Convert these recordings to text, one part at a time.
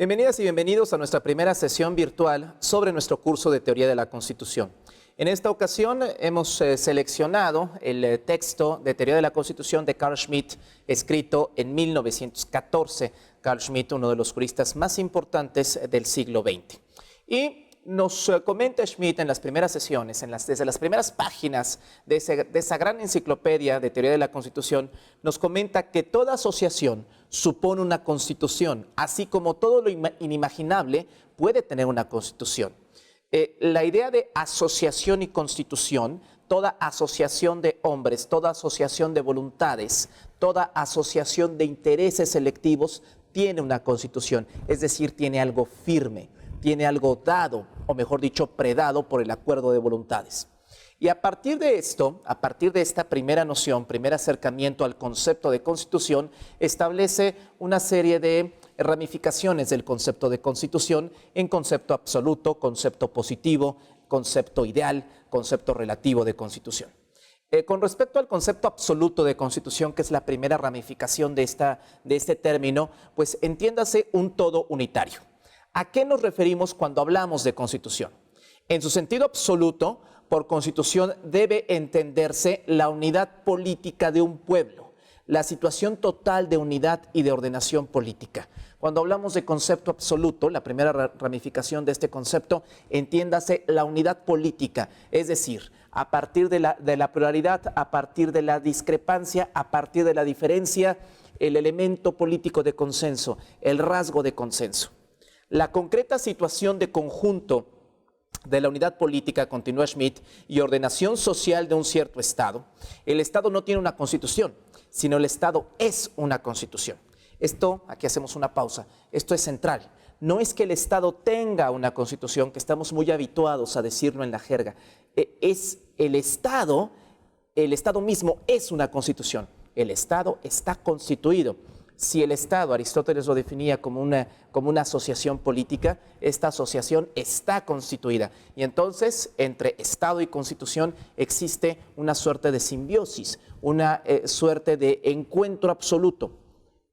Bienvenidas y bienvenidos a nuestra primera sesión virtual sobre nuestro curso de Teoría de la Constitución. En esta ocasión hemos seleccionado el texto de Teoría de la Constitución de Carl Schmitt, escrito en 1914. Carl Schmitt, uno de los juristas más importantes del siglo XX. Y nos comenta Schmitt en las primeras sesiones, desde las primeras páginas de esa gran enciclopedia de Teoría de la Constitución, nos comenta que toda asociación supone una constitución, así como todo lo inimaginable puede tener una constitución. La idea de asociación y constitución, toda asociación de hombres, toda asociación de voluntades, toda asociación de intereses selectivos tiene una constitución, es decir, tiene algo firme, tiene algo dado, o mejor dicho, predado por el acuerdo de voluntades. Y a partir de esto, a partir de esta primera noción, primer acercamiento al concepto de constitución, establece una serie de ramificaciones del concepto de constitución en concepto absoluto, concepto positivo, concepto ideal, concepto relativo de constitución. Con respecto al concepto absoluto de constitución, que es la primera ramificación de este término, pues entiéndase un todo unitario. ¿A qué nos referimos cuando hablamos de constitución? En su sentido absoluto, por constitución debe entenderse la unidad política de un pueblo, la situación total de unidad y de ordenación política. Cuando hablamos de concepto absoluto, la primera ramificación de este concepto, entiéndase la unidad política, es decir, a partir de la pluralidad, a partir de la discrepancia, a partir de la diferencia, el elemento político de consenso, el rasgo de consenso. La concreta situación de conjunto de la unidad política, continúa Schmitt, y ordenación social de un cierto Estado. El Estado no tiene una constitución, sino el Estado es una constitución. Esto, aquí hacemos una pausa, esto es central. No es que el Estado tenga una constitución, que estamos muy habituados a decirlo en la jerga. Es el Estado mismo es una constitución. El Estado está constituido. Si el Estado, Aristóteles lo definía como una asociación política, esta asociación está constituida. Y entonces, entre Estado y Constitución existe una suerte de simbiosis, una suerte de encuentro absoluto.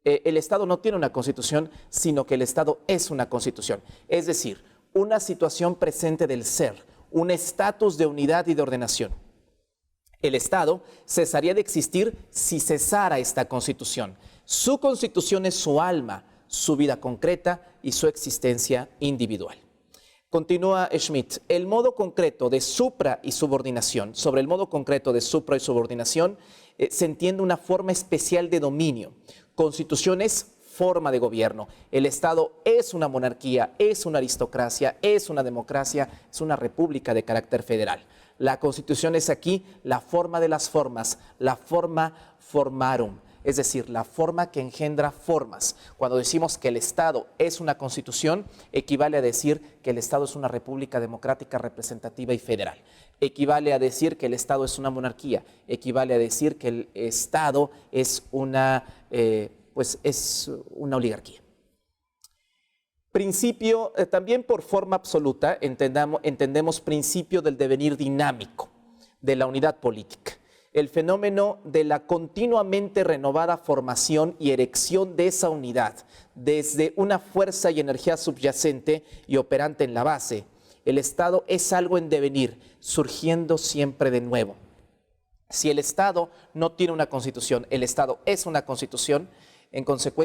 El Estado no tiene una constitución, sino que el Estado es una constitución. Es decir, una situación presente del ser, un estatus de unidad y de ordenación. El Estado cesaría de existir si cesara esta constitución. Su constitución es su alma, su vida concreta y su existencia individual. Continúa Schmitt, el modo concreto de supra y subordinación, sobre el modo concreto de supra y subordinación se entiende una forma especial de dominio. Constitución es forma de gobierno. El Estado es una monarquía, es una aristocracia, es una democracia, es una república de carácter federal. La Constitución es aquí la forma de las formas, la forma formarum. Es decir, la forma que engendra formas. Cuando decimos que el Estado es una constitución, equivale a decir que el Estado es una república democrática, representativa y federal. Equivale a decir que el Estado es una monarquía. Equivale a decir que el Estado es una oligarquía. Principio, también por forma absoluta, entendemos principio del devenir dinámico de la unidad política. El fenómeno de la continuamente renovada formación y erección de esa unidad desde una fuerza y energía subyacente y operante en la base. El Estado es algo en devenir, surgiendo siempre de nuevo. Si el Estado no tiene una constitución, el Estado es una constitución,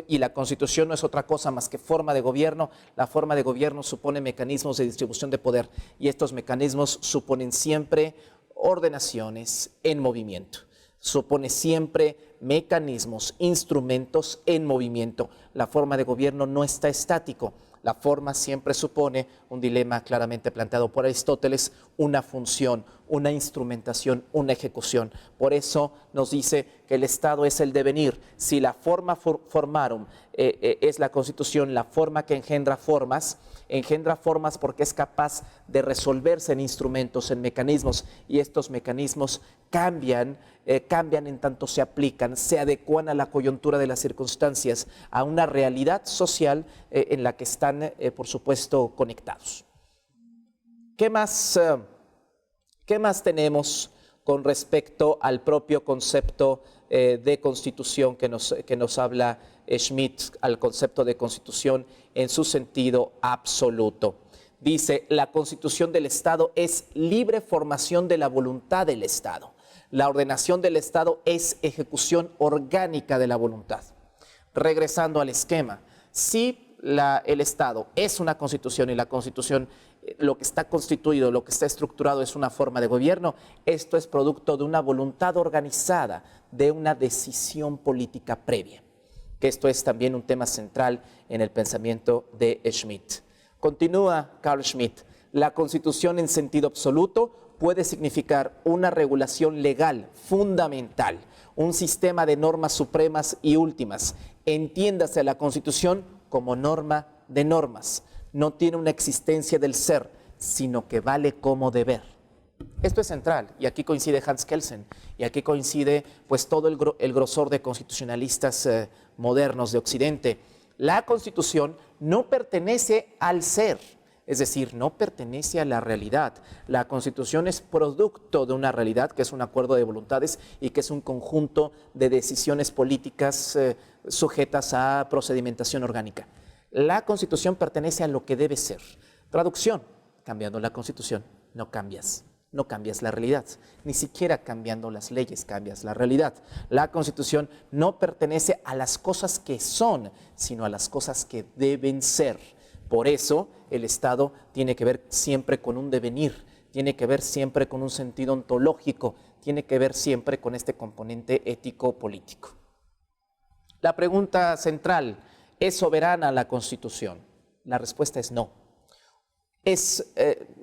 y la constitución no es otra cosa más que forma de gobierno. La forma de gobierno supone mecanismos de distribución de poder y estos mecanismos suponen siempre ordenaciones en movimiento. Supone siempre mecanismos, instrumentos en movimiento. La forma de gobierno no está estático. La forma siempre supone un dilema claramente planteado por Aristóteles, una función, una instrumentación, una ejecución. Por eso nos dice que el Estado es el devenir. Si la forma formarum es la Constitución, la forma que engendra formas porque es capaz de resolverse en instrumentos, en mecanismos, y estos mecanismos cambian en tanto se aplican, se adecuan a la coyuntura de las circunstancias, a una realidad social en la que están, por supuesto, conectados. ¿Qué más tenemos con respecto al propio concepto de constitución que nos habla Schmitt al concepto de constitución en su sentido absoluto. Dice, la constitución del Estado es libre formación de la voluntad del Estado. La ordenación del Estado es ejecución orgánica de la voluntad. Regresando al esquema, si el Estado es una constitución y la constitución, lo que está constituido, lo que está estructurado es una forma de gobierno, esto es producto de una voluntad organizada, de una decisión política previa, que esto es también un tema central en el pensamiento de Schmitt. Continúa Carl Schmitt, la constitución en sentido absoluto puede significar una regulación legal fundamental, un sistema de normas supremas y últimas. Entiéndase la Constitución como norma de normas. No tiene una existencia del ser, sino que vale como deber. Esto es central, y aquí coincide Hans Kelsen, y aquí coincide pues todo el grosor de constitucionalistas modernos de Occidente. La Constitución no pertenece al ser, es decir, no pertenece a la realidad. La Constitución es producto de una realidad que es un acuerdo de voluntades y que es un conjunto de decisiones políticas sujetas a procedimentación orgánica. La Constitución pertenece a lo que debe ser. Traducción, cambiando la Constitución no cambias la realidad. Ni siquiera cambiando las leyes cambias la realidad. La Constitución no pertenece a las cosas que son, sino a las cosas que deben ser. Por eso el Estado tiene que ver siempre con un devenir, tiene que ver siempre con un sentido ontológico, tiene que ver siempre con este componente ético-político. La pregunta central, ¿es soberana la Constitución? La respuesta es no. Es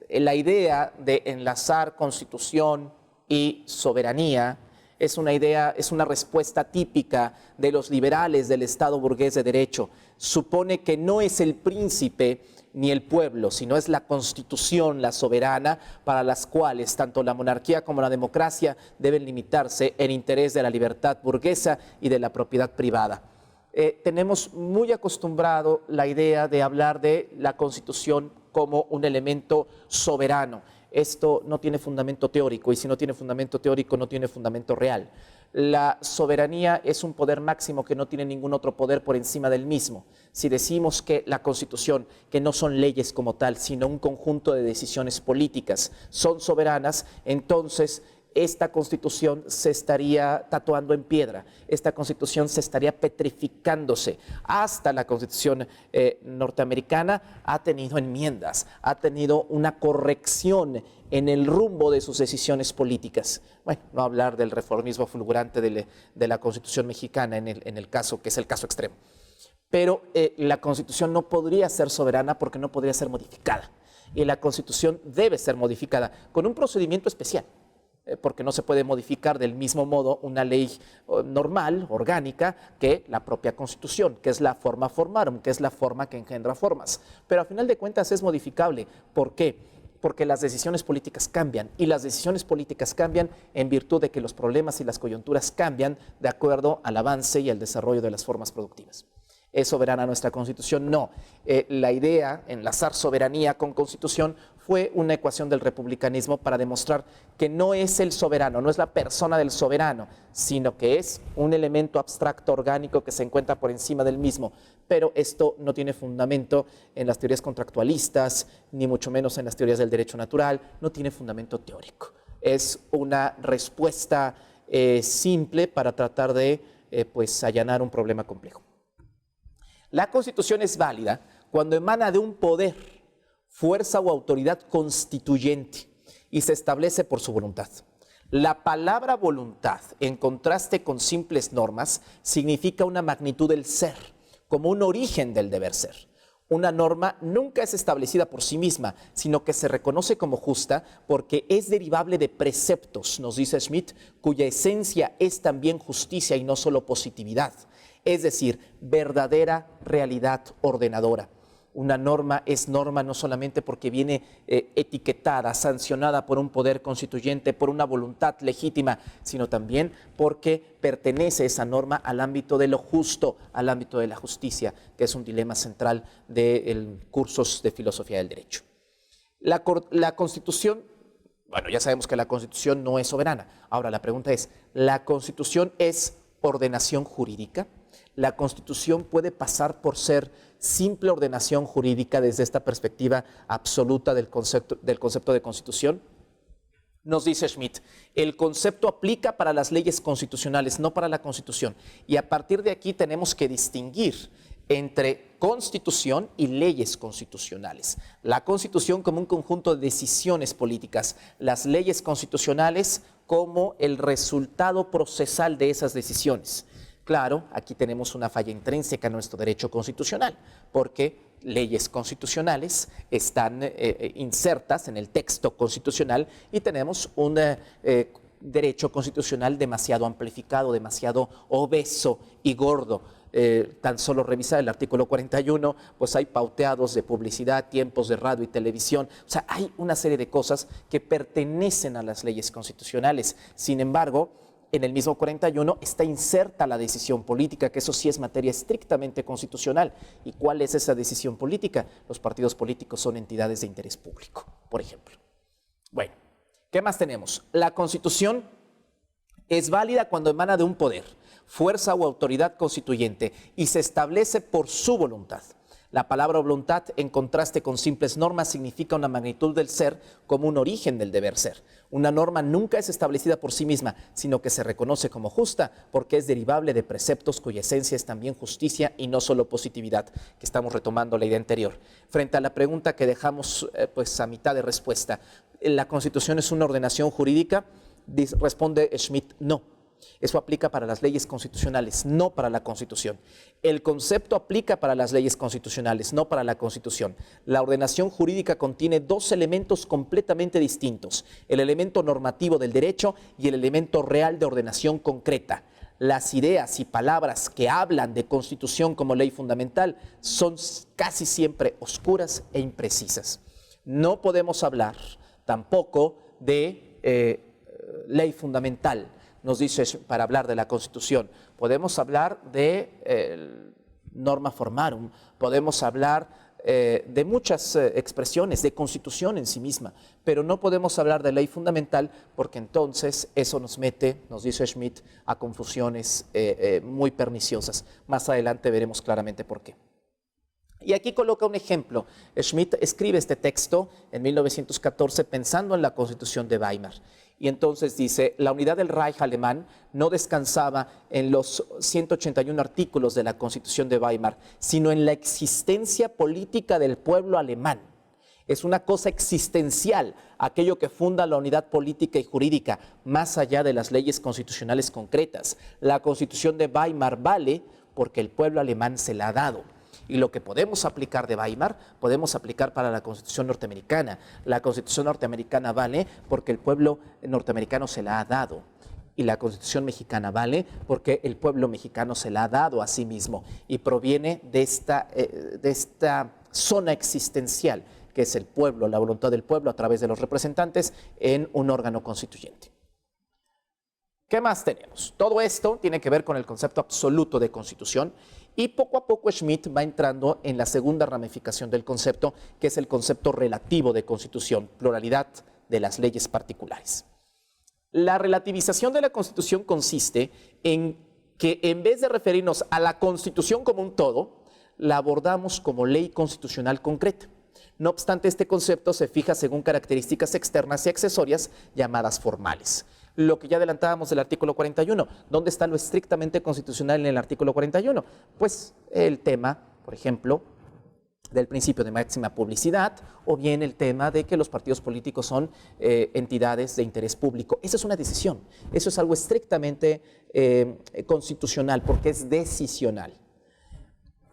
la idea de enlazar Constitución y soberanía, es una respuesta típica de los liberales del Estado burgués de derecho. Supone que no es el príncipe ni el pueblo, sino es la Constitución la soberana, para las cuales tanto la monarquía como la democracia deben limitarse en interés de la libertad burguesa y de la propiedad privada. Tenemos muy acostumbrado la idea de hablar de la Constitución como un elemento soberano. Esto no tiene fundamento teórico, y si no tiene fundamento teórico, no tiene fundamento real. La soberanía es un poder máximo que no tiene ningún otro poder por encima del mismo. Si decimos que la Constitución, que no son leyes como tal, sino un conjunto de decisiones políticas, son soberanas, entonces esta Constitución se estaría tatuando en piedra, esta Constitución se estaría petrificándose. Hasta la Constitución norteamericana ha tenido enmiendas, ha tenido una corrección en el rumbo de sus decisiones políticas. Bueno, no hablar del reformismo fulgurante de la Constitución mexicana en el caso, que es el caso extremo. Pero la Constitución no podría ser soberana porque no podría ser modificada. Y la Constitución debe ser modificada con un procedimiento especial, porque no se puede modificar del mismo modo una ley normal, orgánica, que la propia Constitución, que es la forma formarum, que es la forma que engendra formas. Pero a final de cuentas es modificable. ¿Por qué? Porque las decisiones políticas cambian, y las decisiones políticas cambian en virtud de que los problemas y las coyunturas cambian de acuerdo al avance y al desarrollo de las formas productivas. ¿Es soberana nuestra Constitución? No. La idea, enlazar soberanía con Constitución, fue una ecuación del republicanismo para demostrar que no es el soberano, no es la persona del soberano, sino que es un elemento abstracto orgánico que se encuentra por encima del mismo. Pero esto no tiene fundamento en las teorías contractualistas, ni mucho menos en las teorías del derecho natural, no tiene fundamento teórico. Es una respuesta simple para tratar de allanar un problema complejo. La Constitución es válida cuando emana de un poder, fuerza o autoridad constituyente y se establece por su voluntad. La palabra voluntad, en contraste con simples normas, significa una magnitud del ser, como un origen del deber ser. Una norma nunca es establecida por sí misma, sino que se reconoce como justa porque es derivable de preceptos, nos dice Schmitt, cuya esencia es también justicia y no solo positividad. Es decir, verdadera realidad ordenadora. Una norma es norma no solamente porque viene etiquetada, sancionada por un poder constituyente, por una voluntad legítima, sino también porque pertenece esa norma al ámbito de lo justo, al ámbito de la justicia, que es un dilema central de cursos de filosofía del derecho. La Constitución, bueno, ya sabemos que la Constitución no es soberana. Ahora, la pregunta es, ¿la Constitución es ordenación jurídica. La Constitución puede pasar por ser simple ordenación jurídica desde esta perspectiva absoluta del concepto de Constitución. Nos dice Schmitt, el concepto aplica para las leyes constitucionales, no para la Constitución. Y a partir de aquí tenemos que distinguir entre Constitución y leyes constitucionales. La Constitución como un conjunto de decisiones políticas, las leyes constitucionales como el resultado procesal de esas decisiones. Claro, aquí tenemos una falla intrínseca en nuestro derecho constitucional, porque leyes constitucionales están insertas en el texto constitucional y tenemos un derecho constitucional demasiado amplificado, demasiado obeso y gordo. Tan solo revisar el artículo 41, pues hay pauteados de publicidad, tiempos de radio y televisión. O sea, hay una serie de cosas que pertenecen a las leyes constitucionales. Sin embargo, en el mismo 41 está inserta la decisión política, que eso sí es materia estrictamente constitucional. ¿Y cuál es esa decisión política? Los partidos políticos son entidades de interés público, por ejemplo. Bueno, ¿qué más tenemos? La Constitución es válida cuando emana de un poder, fuerza o autoridad constituyente y se establece por su voluntad. La palabra voluntad, en contraste con simples normas, significa una magnitud del ser como un origen del deber ser. Una norma nunca es establecida por sí misma, sino que se reconoce como justa porque es derivable de preceptos cuya esencia es también justicia y no solo positividad, que estamos retomando la idea anterior. Frente a la pregunta que dejamos pues a mitad de respuesta, ¿la Constitución es una ordenación jurídica? Responde Schmitt, no. Eso aplica para las leyes constitucionales, no para la Constitución. El concepto aplica para las leyes constitucionales, no para la Constitución. La ordenación jurídica contiene dos elementos completamente distintos, el elemento normativo del derecho y el elemento real de ordenación concreta. Las ideas y palabras que hablan de Constitución como ley fundamental son casi siempre oscuras e imprecisas. No podemos hablar tampoco de ley fundamental. Nos dice, para hablar de la Constitución, podemos hablar de norma formarum, podemos hablar de muchas expresiones, de Constitución en sí misma, pero no podemos hablar de ley fundamental porque entonces eso nos mete, nos dice Schmitt, a confusiones muy perniciosas. Más adelante veremos claramente por qué. Y aquí coloca un ejemplo. Schmitt escribe este texto en 1914 pensando en la Constitución de Weimar. Y entonces dice, la unidad del Reich alemán no descansaba en los 181 artículos de la Constitución de Weimar, sino en la existencia política del pueblo alemán. Es una cosa existencial, aquello que funda la unidad política y jurídica, más allá de las leyes constitucionales concretas. La Constitución de Weimar vale porque el pueblo alemán se la ha dado. Y lo que podemos aplicar de Weimar, podemos aplicar para la Constitución norteamericana. La Constitución norteamericana vale porque el pueblo norteamericano se la ha dado. Y la Constitución mexicana vale porque el pueblo mexicano se la ha dado a sí mismo. Y proviene de esta zona existencial, que es el pueblo, la voluntad del pueblo a través de los representantes en un órgano constituyente. ¿Qué más tenemos? Todo esto tiene que ver con el concepto absoluto de Constitución. Y poco a poco Schmitt va entrando en la segunda ramificación del concepto, que es el concepto relativo de Constitución, pluralidad de las leyes particulares. La relativización de la Constitución consiste en que en vez de referirnos a la Constitución como un todo, la abordamos como ley constitucional concreta. No obstante, este concepto se fija según características externas y accesorias llamadas formales. Lo que ya adelantábamos del artículo 41. ¿Dónde está lo estrictamente constitucional en el artículo 41? Pues el tema, por ejemplo, del principio de máxima publicidad o bien el tema de que los partidos políticos son entidades de interés público. Esa es una decisión. Eso es algo estrictamente constitucional porque es decisional.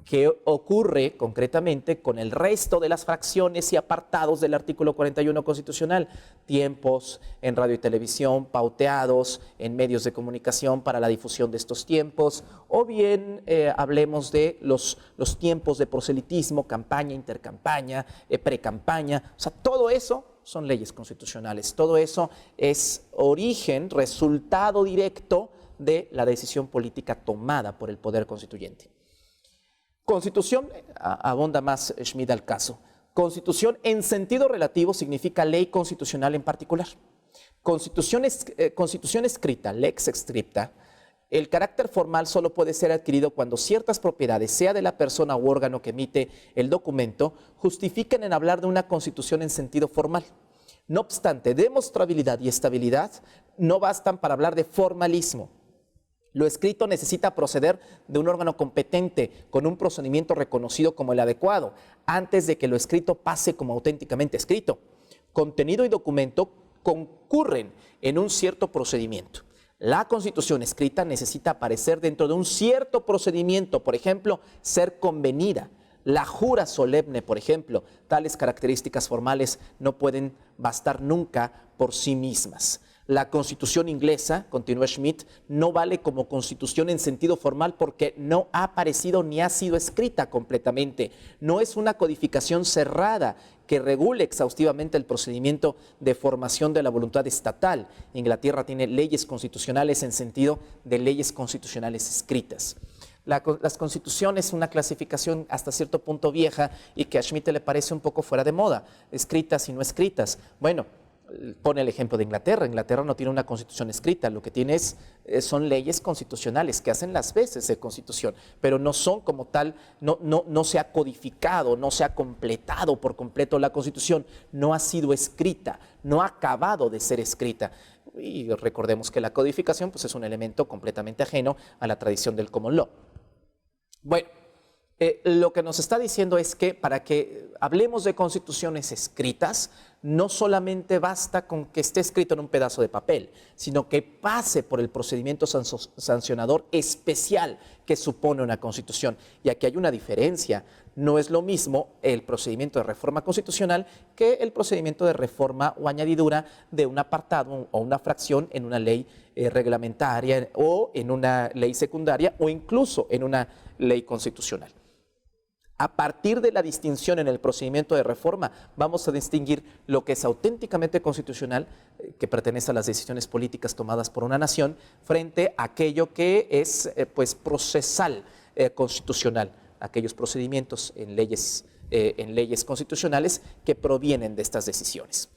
¿Qué ocurre concretamente con el resto de las fracciones y apartados del artículo 41 constitucional? Tiempos en radio y televisión, pauteados en medios de comunicación para la difusión de estos tiempos, o bien hablemos de los tiempos de proselitismo, campaña, intercampaña, precampaña. O sea, todo eso son leyes constitucionales. Todo eso es origen, resultado directo de la decisión política tomada por el poder constituyente. Constitución, abonda más Schmitt al caso. Constitución en sentido relativo significa ley constitucional en particular. Constitución escrita, lex scripta, El carácter formal solo puede ser adquirido cuando ciertas propiedades, sea de la persona u órgano que emite el documento, justifiquen en hablar de una constitución en sentido formal. No obstante, demostrabilidad y estabilidad no bastan para hablar de formalismo. Lo escrito necesita proceder de un órgano competente con un procedimiento reconocido como el adecuado, antes de que lo escrito pase como auténticamente escrito. Contenido y documento concurren en un cierto procedimiento. La Constitución escrita necesita aparecer dentro de un cierto procedimiento, por ejemplo, ser convenida. La jura solemne, por ejemplo, tales características formales no pueden bastar nunca por sí mismas. La Constitución inglesa, continúa Schmitt, no vale como constitución en sentido formal porque no ha aparecido ni ha sido escrita completamente. No es una codificación cerrada que regule exhaustivamente el procedimiento de formación de la voluntad estatal. Inglaterra tiene leyes constitucionales en sentido de leyes constitucionales escritas. Las constituciones, una clasificación hasta cierto punto vieja y que a Schmitt le parece un poco fuera de moda, escritas y no escritas. Bueno, pone el ejemplo de Inglaterra. Inglaterra no tiene una constitución escrita, lo que tiene son leyes constitucionales que hacen las veces de constitución, pero no son como tal, no se ha codificado, no se ha completado por completo la constitución, no ha sido escrita, no ha acabado de ser escrita. Y recordemos que la codificación pues, es un elemento completamente ajeno a la tradición del common law. Bueno, lo que nos está diciendo es que para que hablemos de constituciones escritas, no solamente basta con que esté escrito en un pedazo de papel, sino que pase por el procedimiento sancionador especial que supone una constitución. Y aquí hay una diferencia. No es lo mismo el procedimiento de reforma constitucional que el procedimiento de reforma o añadidura de un apartado o una fracción en una ley reglamentaria o en una ley secundaria o incluso en una ley constitucional. A partir de la distinción en el procedimiento de reforma, vamos a distinguir lo que es auténticamente constitucional, que pertenece a las decisiones políticas tomadas por una nación, frente a aquello que es pues, procesal constitucional, aquellos procedimientos en leyes constitucionales que provienen de estas decisiones.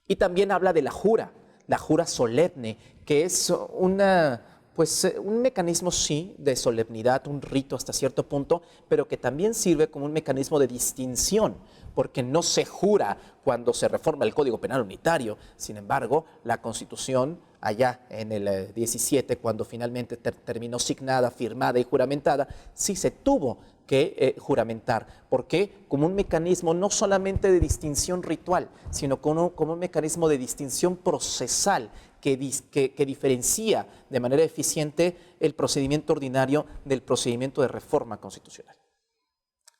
Y también habla de la jura solemne, que es un mecanismo sí de solemnidad, un rito hasta cierto punto, pero que también sirve como un mecanismo de distinción, porque no se jura cuando se reforma el Código Penal unitario. Sin embargo, la Constitución allá en el 17, cuando finalmente terminó signada, firmada y juramentada, sí se tuvo que juramentar. ¿Por qué? Como un mecanismo no solamente de distinción ritual, sino como un mecanismo de distinción procesal que diferencia de manera eficiente el procedimiento ordinario del procedimiento de reforma constitucional.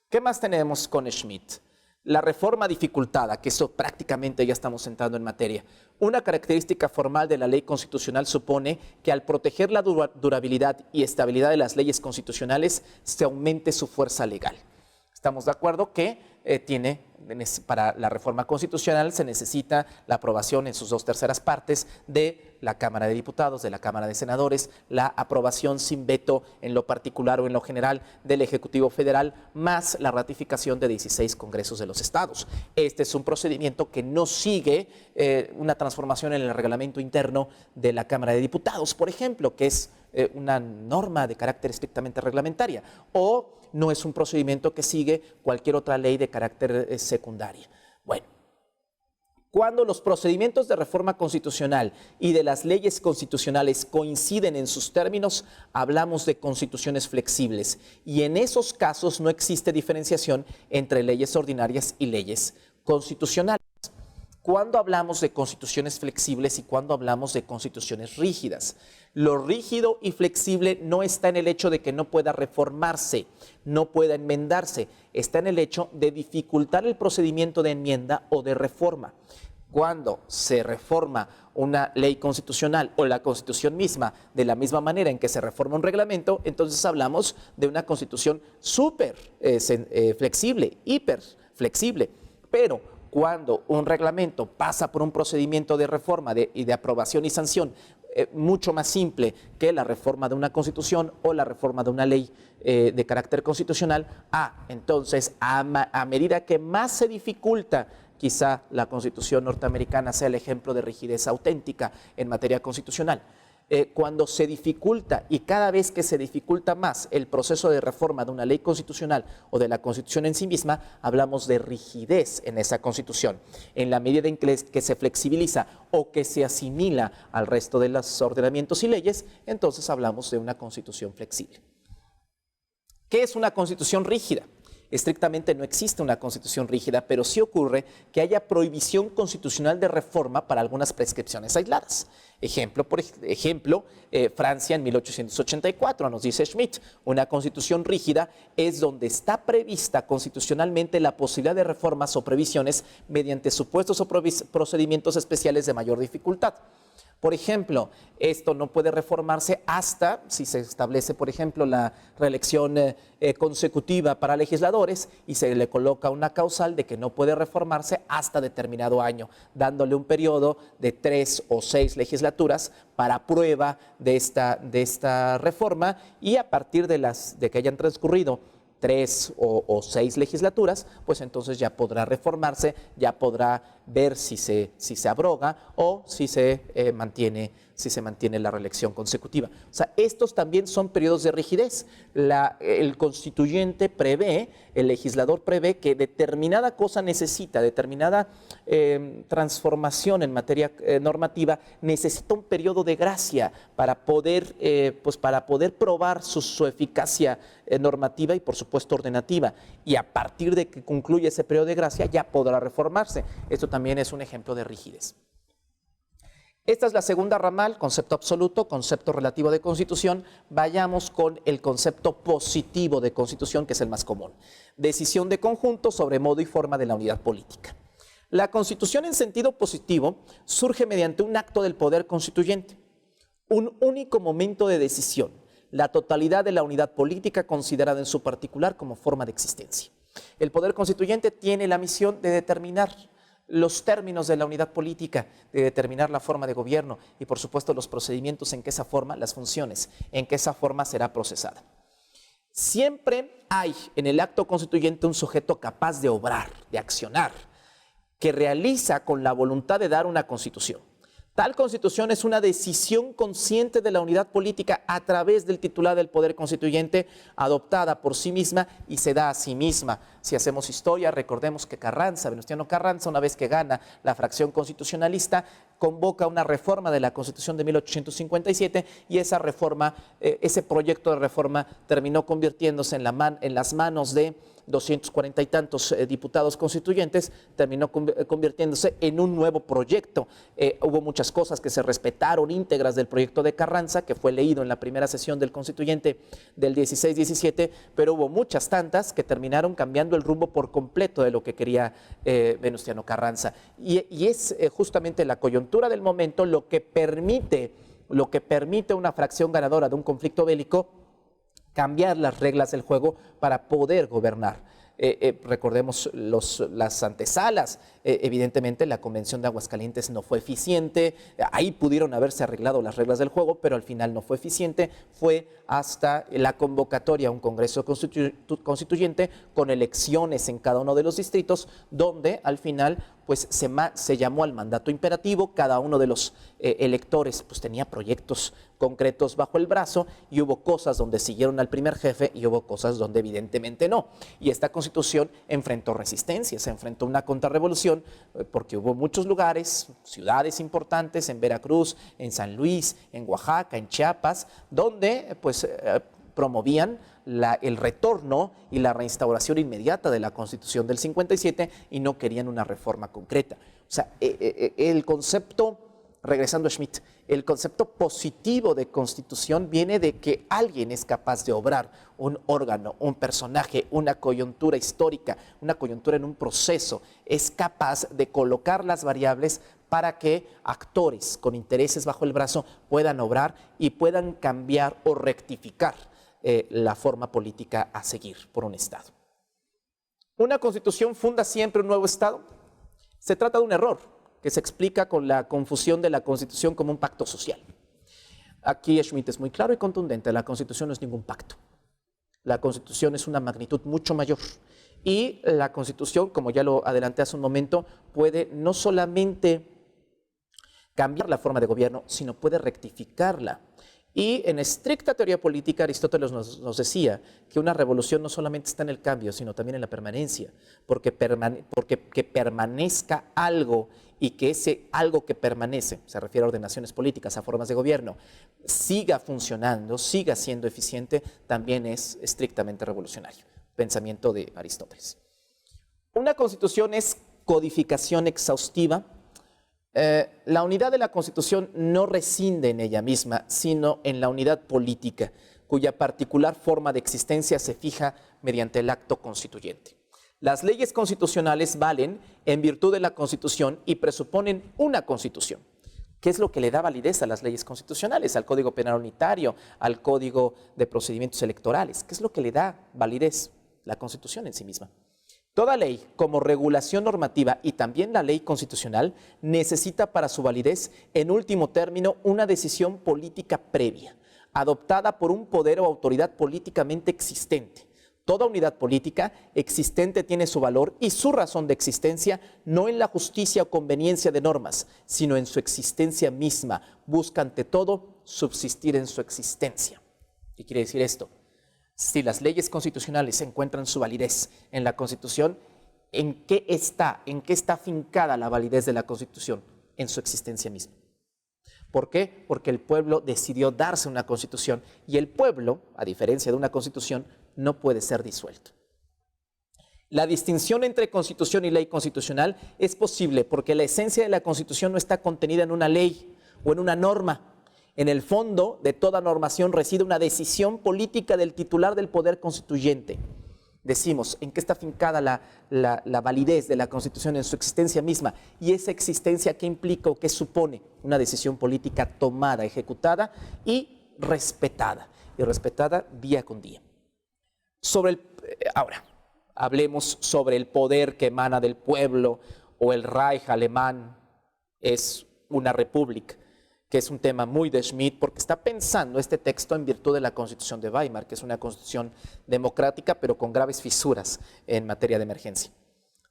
¿Qué más tenemos con Schmitt? La reforma dificultada, que eso prácticamente ya estamos entrando en materia. Una característica formal de la ley constitucional supone que al proteger la durabilidad y estabilidad de las leyes constitucionales se aumente su fuerza legal. Estamos de acuerdo que para la reforma constitucional se necesita la aprobación en sus 2/3 partes de la Cámara de Diputados, de la Cámara de Senadores, la aprobación sin veto en lo particular o en lo general del Ejecutivo Federal, más la ratificación de 16 congresos de los estados. Este es un procedimiento que no sigue una transformación en el reglamento interno de la Cámara de Diputados, por ejemplo, que es una norma de carácter estrictamente reglamentaria, o no es un procedimiento que sigue cualquier otra ley de carácter secundaria. Bueno, cuando los procedimientos de reforma constitucional y de las leyes constitucionales coinciden en sus términos, hablamos de constituciones flexibles, y en esos casos no existe diferenciación entre leyes ordinarias y leyes constitucionales. ¿Cuándo hablamos de constituciones flexibles y cuándo hablamos de constituciones rígidas? Lo rígido y flexible no está en el hecho de que no pueda reformarse, no pueda enmendarse, está en el hecho de dificultar el procedimiento de enmienda o de reforma. Cuando se reforma una ley constitucional o la Constitución misma de la misma manera en que se reforma un reglamento, entonces hablamos de una Constitución súper flexible, hiper flexible, pero cuando un reglamento pasa por un procedimiento de reforma y de aprobación y sanción mucho más simple que la reforma de una constitución o la reforma de una ley de carácter constitucional, entonces a medida que más se dificulta, quizá la Constitución norteamericana sea el ejemplo de rigidez auténtica en materia constitucional. Cuando se dificulta, y cada vez que se dificulta más el proceso de reforma de una ley constitucional o de la Constitución en sí misma, hablamos de rigidez en esa Constitución. En la medida en que se flexibiliza o que se asimila al resto de los ordenamientos y leyes, entonces hablamos de una Constitución flexible. ¿Qué es una Constitución rígida? Estrictamente no existe una Constitución rígida, pero sí ocurre que haya prohibición constitucional de reforma para algunas prescripciones aisladas. Por ejemplo, Francia en 1884, nos dice Schmitt, una Constitución rígida es donde está prevista constitucionalmente la posibilidad de reformas o previsiones mediante supuestos o procedimientos especiales de mayor dificultad. Por ejemplo, esto no puede reformarse hasta si se establece, por ejemplo, la reelección consecutiva para legisladores y se le coloca una causal de que no puede reformarse hasta determinado año, dándole un periodo de 3 o 6 legislaturas para prueba de esta reforma, y a partir de que hayan transcurrido 3 o 6 legislaturas, pues entonces ya podrá reformarse, ya podrá ver si se abroga o si se mantiene la reelección consecutiva. O sea, estos también son periodos de rigidez. El constituyente prevé, el legislador prevé que determinada cosa necesita, determinada transformación en materia normativa, necesita un periodo de gracia para poder probar su eficacia normativa y, por supuesto, ordenativa. Y a partir de que concluya ese periodo de gracia, ya podrá reformarse. Esto también es un ejemplo de rigidez. Esta es la segunda ramal, concepto absoluto, concepto relativo de constitución. Vayamos con el concepto positivo de constitución, que es el más común. Decisión de conjunto sobre modo y forma de la unidad política. La constitución en sentido positivo surge mediante un acto del poder constituyente, un único momento de decisión, la totalidad de la unidad política considerada en su particular como forma de existencia. El poder constituyente tiene la misión de determinar los términos de la unidad política, de determinar la forma de gobierno y, por supuesto, los procedimientos en que esa forma, las funciones, en que esa forma será procesada. Siempre hay en el acto constituyente un sujeto capaz de obrar, de accionar, que realiza con la voluntad de dar una constitución. Tal constitución es una decisión consciente de la unidad política a través del titular del poder constituyente, adoptada por sí misma y se da a sí misma. Si hacemos historia, recordemos que Venustiano Carranza, una vez que gana la fracción constitucionalista, convoca una reforma de la Constitución de 1857 y esa reforma, ese proyecto de reforma terminó convirtiéndose en las manos de 240 y tantos diputados constituyentes, terminó convirtiéndose en un nuevo proyecto. Hubo muchas cosas que se respetaron íntegras del proyecto de Carranza, que fue leído en la primera sesión del constituyente del 16-17, pero hubo muchas tantas que terminaron cambiando el rumbo por completo de lo que quería Venustiano Carranza. Y es justamente la coyuntura del momento lo que permite a una fracción ganadora de un conflicto bélico cambiar las reglas del juego para poder gobernar. Recordemos las antesalas. Evidentemente la Convención de Aguascalientes no fue eficiente, ahí pudieron haberse arreglado las reglas del juego, pero al final no fue eficiente. Fue hasta la convocatoria a un Congreso Constituyente con elecciones en cada uno de los distritos, donde al final pues se llamó al mandato imperativo. Cada uno de los electores pues tenía proyectos concretos bajo el brazo, y hubo cosas donde siguieron al primer jefe y hubo cosas donde evidentemente no. Y esta Constitución enfrentó resistencia, se enfrentó una contrarrevolución, porque hubo muchos lugares, ciudades importantes, en Veracruz, en San Luis, en Oaxaca, en Chiapas, donde pues promovían el retorno y la reinstauración inmediata de la Constitución del 57 y no querían una reforma concreta. O sea, el concepto, regresando a Schmitt, el concepto positivo de constitución viene de que alguien es capaz de obrar, un órgano, un personaje, una coyuntura histórica, una coyuntura en un proceso, es capaz de colocar las variables para que actores con intereses bajo el brazo puedan obrar y puedan cambiar o rectificar la forma política a seguir por un Estado. ¿Una constitución funda siempre un nuevo Estado? Se trata de un error que se explica con la confusión de la Constitución como un pacto social. Aquí Schmitt es muy claro y contundente: la Constitución no es ningún pacto. La Constitución es una magnitud mucho mayor. Y la Constitución, como ya lo adelanté hace un momento, puede no solamente cambiar la forma de gobierno, sino puede rectificarla. Y en estricta teoría política, Aristóteles nos decía que una revolución no solamente está en el cambio, sino también en la permanencia, porque que permanezca algo y que ese algo que permanece, se refiere a ordenaciones políticas, a formas de gobierno, siga funcionando, siga siendo eficiente, también es estrictamente revolucionario. Pensamiento de Aristóteles. Una constitución es codificación exhaustiva. La unidad de la Constitución no reside en ella misma, sino en la unidad política, cuya particular forma de existencia se fija mediante el acto constituyente. Las leyes constitucionales valen en virtud de la Constitución y presuponen una Constitución. ¿Qué es lo que le da validez a las leyes constitucionales, al Código Penal Unitario, al Código de Procedimientos Electorales? ¿Qué es lo que le da validez? La Constitución en sí misma. Toda ley, como regulación normativa y también la ley constitucional, necesita para su validez, en último término, una decisión política previa, adoptada por un poder o autoridad políticamente existente. Toda unidad política existente tiene su valor y su razón de existencia no en la justicia o conveniencia de normas, sino en su existencia misma. Busca ante todo subsistir en su existencia. ¿Qué quiere decir esto? Si las leyes constitucionales encuentran su validez en la Constitución, ¿en qué está afincada la validez de la Constitución? En su existencia misma. ¿Por qué? Porque el pueblo decidió darse una Constitución y el pueblo, a diferencia de una Constitución, no puede ser disuelto. La distinción entre Constitución y ley constitucional es posible porque la esencia de la Constitución no está contenida en una ley o en una norma. En el fondo de toda normación reside una decisión política del titular del poder constituyente. Decimos, ¿en qué está afincada la validez de la Constitución? En su existencia misma. ¿Y esa existencia qué implica o qué supone? Una decisión política tomada, ejecutada y respetada. Y respetada día con día. Ahora, hablemos sobre el poder que emana del pueblo o el Reich alemán es una república, que es un tema muy de Schmitt, porque está pensando este texto en virtud de la Constitución de Weimar, que es una constitución democrática, pero con graves fisuras en materia de emergencia.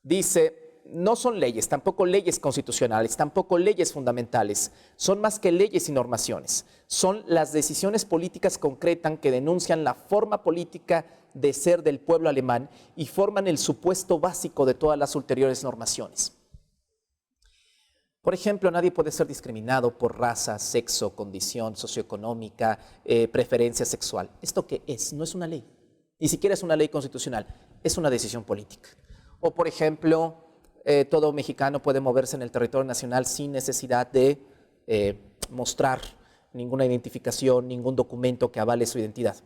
Dice, no son leyes, tampoco leyes constitucionales, tampoco leyes fundamentales, son más que leyes y normaciones. Son las decisiones políticas concretas que denuncian la forma política de ser del pueblo alemán y forman el supuesto básico de todas las ulteriores normaciones. Por ejemplo, nadie puede ser discriminado por raza, sexo, condición socioeconómica, preferencia sexual. ¿Esto qué es? No es una ley. Ni siquiera es una ley constitucional. Es una decisión política. O, por ejemplo, todo mexicano puede moverse en el territorio nacional sin necesidad de mostrar ninguna identificación, ningún documento que avale su identidad.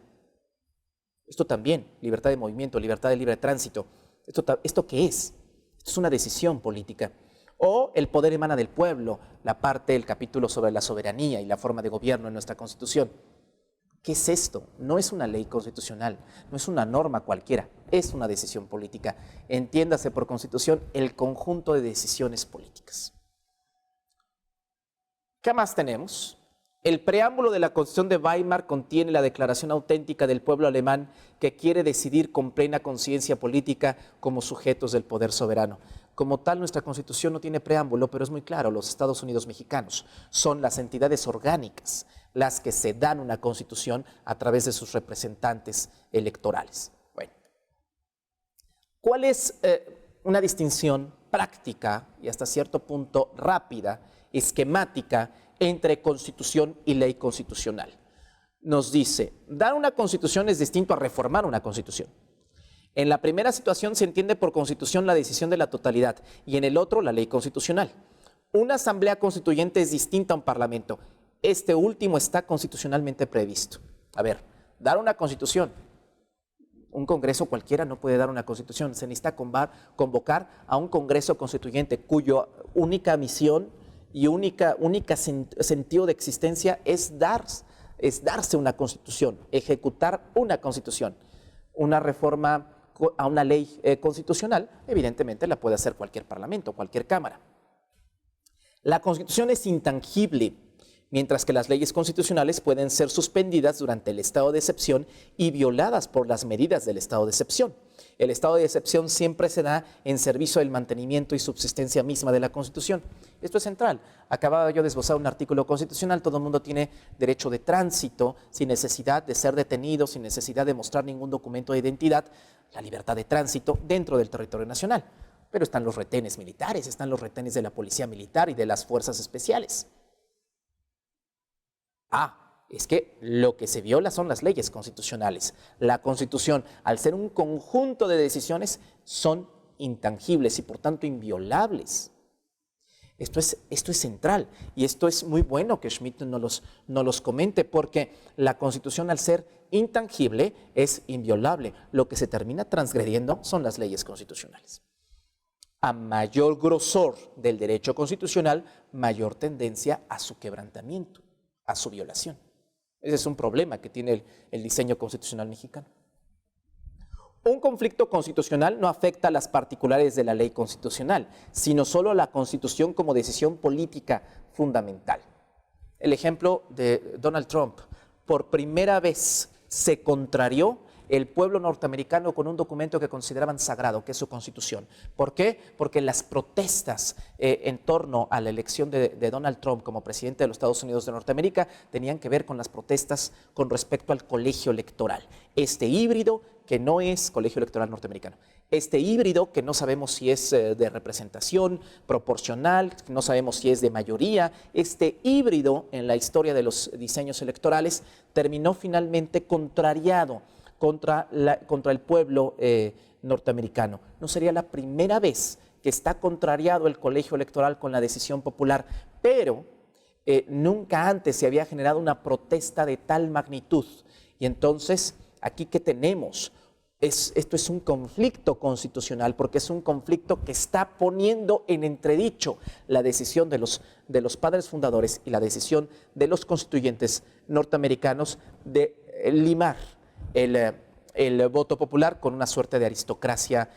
Esto también, libertad de movimiento, libertad de libre tránsito. ¿Esto qué es? Esto es una decisión política. O el poder emana del pueblo, la parte del capítulo sobre la soberanía y la forma de gobierno en nuestra Constitución. ¿Qué es esto? No es una ley constitucional, no es una norma cualquiera, es una decisión política. Entiéndase por Constitución el conjunto de decisiones políticas. ¿Qué más tenemos? El preámbulo de la Constitución de Weimar contiene la declaración auténtica del pueblo alemán que quiere decidir con plena conciencia política como sujetos del poder soberano. Como tal, nuestra Constitución no tiene preámbulo, pero es muy claro, los Estados Unidos mexicanos son las entidades orgánicas las que se dan una Constitución a través de sus representantes electorales. Bueno, ¿cuál es una distinción práctica y hasta cierto punto rápida, esquemática, entre Constitución y ley constitucional? Nos dice, dar una Constitución es distinto a reformar una Constitución. En la primera situación se entiende por Constitución la decisión de la totalidad y en el otro la ley constitucional. Una asamblea constituyente es distinta a un parlamento. Este último está constitucionalmente previsto. A ver, dar una Constitución. Un congreso cualquiera no puede dar una Constitución. Se necesita convocar a un congreso constituyente cuya única misión y única sentido de existencia es darse una Constitución, ejecutar una Constitución. Una reforma a una ley constitucional, evidentemente la puede hacer cualquier parlamento, cualquier cámara. La Constitución es intangible, mientras que las leyes constitucionales pueden ser suspendidas durante el estado de excepción y violadas por las medidas del estado de excepción. El estado de excepción siempre se da en servicio del mantenimiento y subsistencia misma de la Constitución. Esto es central. Acababa yo de esbozar un artículo constitucional, todo el mundo tiene derecho de tránsito, sin necesidad de ser detenido, sin necesidad de mostrar ningún documento de identidad, la libertad de tránsito dentro del territorio nacional. Pero están los retenes militares, están los retenes de la policía militar y de las fuerzas especiales. Es que lo que se viola son las leyes constitucionales. La Constitución, al ser un conjunto de decisiones, son intangibles y por tanto inviolables. Esto es central y esto es muy bueno que Schmitt nos los comente, porque la Constitución, al ser intangible, es inviolable. Lo que se termina transgrediendo son las leyes constitucionales. A mayor grosor del derecho constitucional, mayor tendencia a su quebrantamiento, a su violación. Ese es un problema que tiene el diseño constitucional mexicano. Un conflicto constitucional no afecta a las particulares de la ley constitucional, sino solo a la Constitución como decisión política fundamental. El ejemplo de Donald Trump: por primera vez se contrarió el pueblo norteamericano con un documento que consideraban sagrado, que es su Constitución. ¿Por qué? Porque las protestas en torno a la elección de Donald Trump como presidente de los Estados Unidos de Norteamérica tenían que ver con las protestas con respecto al colegio electoral. Este híbrido que no es colegio electoral norteamericano. Este híbrido que no sabemos si es de representación proporcional, no sabemos si es de mayoría. Este híbrido en la historia de los diseños electorales terminó finalmente contrariado contra el pueblo norteamericano. No sería la primera vez que está contrariado el colegio electoral con la decisión popular, pero nunca antes se había generado una protesta de tal magnitud. Y entonces, aquí que tenemos, esto es un conflicto constitucional, porque es un conflicto que está poniendo en entredicho la decisión de los padres fundadores y la decisión de los constituyentes norteamericanos de limar el voto popular con una suerte de aristocracia,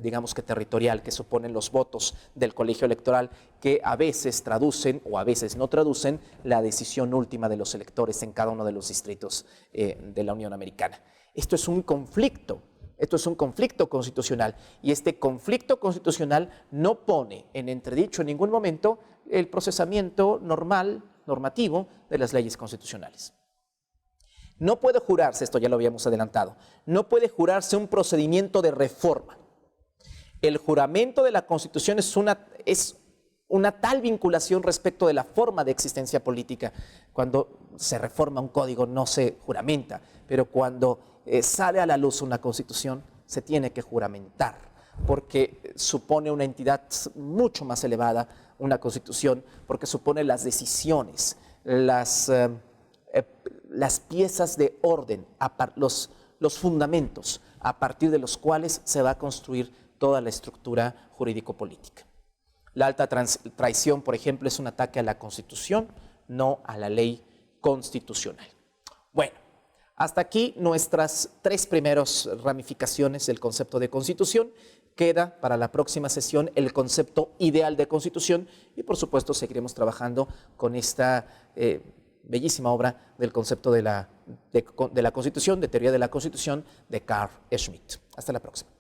digamos que territorial, que suponen los votos del colegio electoral, que a veces traducen o a veces no traducen la decisión última de los electores en cada uno de los distritos de la Unión Americana. Esto es un conflicto constitucional, y este conflicto constitucional no pone en entredicho en ningún momento el procesamiento normativo de las leyes constitucionales. No puede jurarse, esto ya lo habíamos adelantado, no puede jurarse un procedimiento de reforma. El juramento de la Constitución es una tal vinculación respecto de la forma de existencia política. Cuando se reforma un código no se juramenta, pero cuando sale a la luz una Constitución se tiene que juramentar, porque supone una entidad mucho más elevada, una Constitución, porque supone las decisiones, las piezas de orden, los fundamentos a partir de los cuales se va a construir toda la estructura jurídico-política. La alta traición, por ejemplo, es un ataque a la Constitución, no a la ley constitucional. Bueno, hasta aquí nuestras 3 primeras ramificaciones del concepto de Constitución. Queda para la próxima sesión el concepto ideal de Constitución y, por supuesto, seguiremos trabajando con esta bellísima obra del concepto de la Constitución, de teoría de la Constitución, de Carl Schmitt. Hasta la próxima.